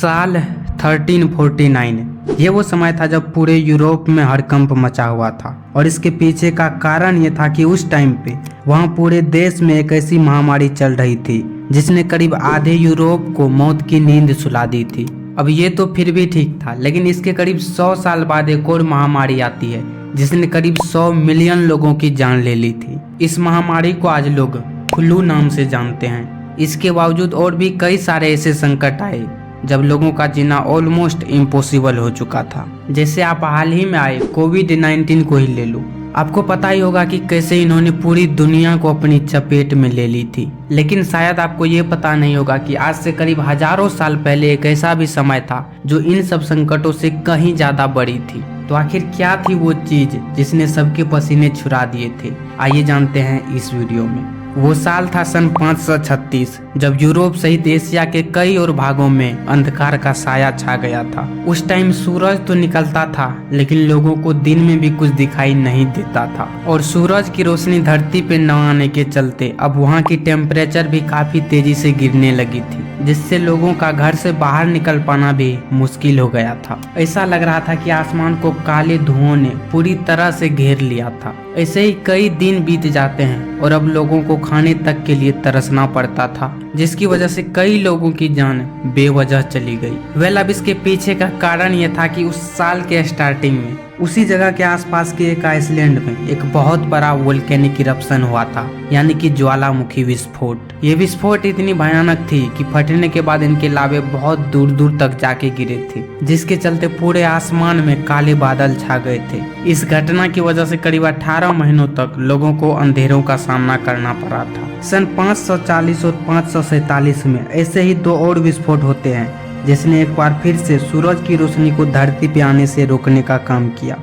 साल 1349। ये वो समय था जब पूरे यूरोप में हड़कंप मचा हुआ था और इसके पीछे का कारण ये था कि उस टाइम पे वहाँ पूरे देश में एक ऐसी महामारी चल रही थी जिसने करीब आधे यूरोप को मौत की नींद सुला दी थी। अब ये तो फिर भी ठीक था, लेकिन इसके करीब 100 साल बाद एक और महामारी आती है जिसने करीब 100 मिलियन लोगों की जान ले ली थी। इस महामारी को आज लोग फ्लू नाम से जानते हैं। इसके बावजूद और भी कई सारे ऐसे संकट आए जब लोगों का जीना ऑलमोस्ट इम्पॉसिबल हो चुका था। जैसे आप हाल ही में आए कोविड-19 को ही ले लो। आपको पता ही होगा कि कैसे इन्होंने पूरी दुनिया को अपनी चपेट में ले ली थी। लेकिन शायद आपको ये पता नहीं होगा कि आज से करीब हजारों साल पहले एक ऐसा भी समय था जो इन सब संकटों से कहीं ज्यादा बड़ी थी। तो आखिर क्या थी वो चीज जिसने सबके पसीने छुड़ा दिए थे? आइए जानते हैं इस वीडियो में। वो साल था सन 536 जब यूरोप सहित एशिया के कई और भागों में अंधकार का साया छा गया था। उस टाइम सूरज तो निकलता था लेकिन लोगों को दिन में भी कुछ दिखाई नहीं देता था और सूरज की रोशनी धरती पे न आने के चलते अब वहाँ की टेम्परेचर भी काफी तेजी से गिरने लगी थी, जिससे लोगों का घर से बाहर निकल पाना भी मुश्किल हो गया था। ऐसा लग रहा था कि आसमान को काले धुओं ने पूरी तरह से घेर लिया था। ऐसे ही कई दिन बीत जाते हैं और अब लोगों को खाने तक के लिए तरसना पड़ता था, जिसकी वजह से कई लोगों की जान बेवजह चली गई। अब इसके पीछे का कारण यह था कि उस साल के स्टार्टिंग में उसी जगह के आसपास के एक आइसलैंड में एक बहुत बड़ा वोल्केनिक इरप्शन हुआ था, यानी कि ज्वालामुखी विस्फोट। ये विस्फोट इतनी भयानक थी कि फटने के बाद इनके लावे बहुत दूर दूर तक जाके गिरे थे, जिसके चलते पूरे आसमान में काले बादल छा गए थे। इस घटना की वजह से करीब 18 महीनों तक लोगों को अंधेरों का सामना करना पड़ा था। सन 540 और 547 में ऐसे ही दो और विस्फोट होते हैं जिसने एक बार फिर से सूरज की रोशनी को धरती पे आने से रोकने का काम किया।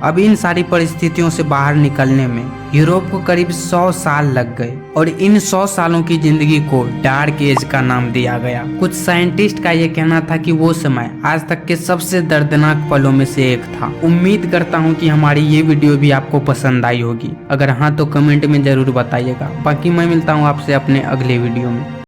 अब इन सारी परिस्थितियों से बाहर निकलने में यूरोप को करीब 100 साल लग गए और इन 100 सालों की जिंदगी को डार्क एज का नाम दिया गया। कुछ साइंटिस्ट का ये कहना था कि वो समय आज तक के सबसे दर्दनाक पलों में से एक था। उम्मीद करता हूँ कि हमारी ये वीडियो भी आपको पसंद आई होगी। अगर हाँ तो कमेंट में जरूर बताइएगा। बाकी मैं मिलता हूँ आपसे अपने अगले वीडियो में।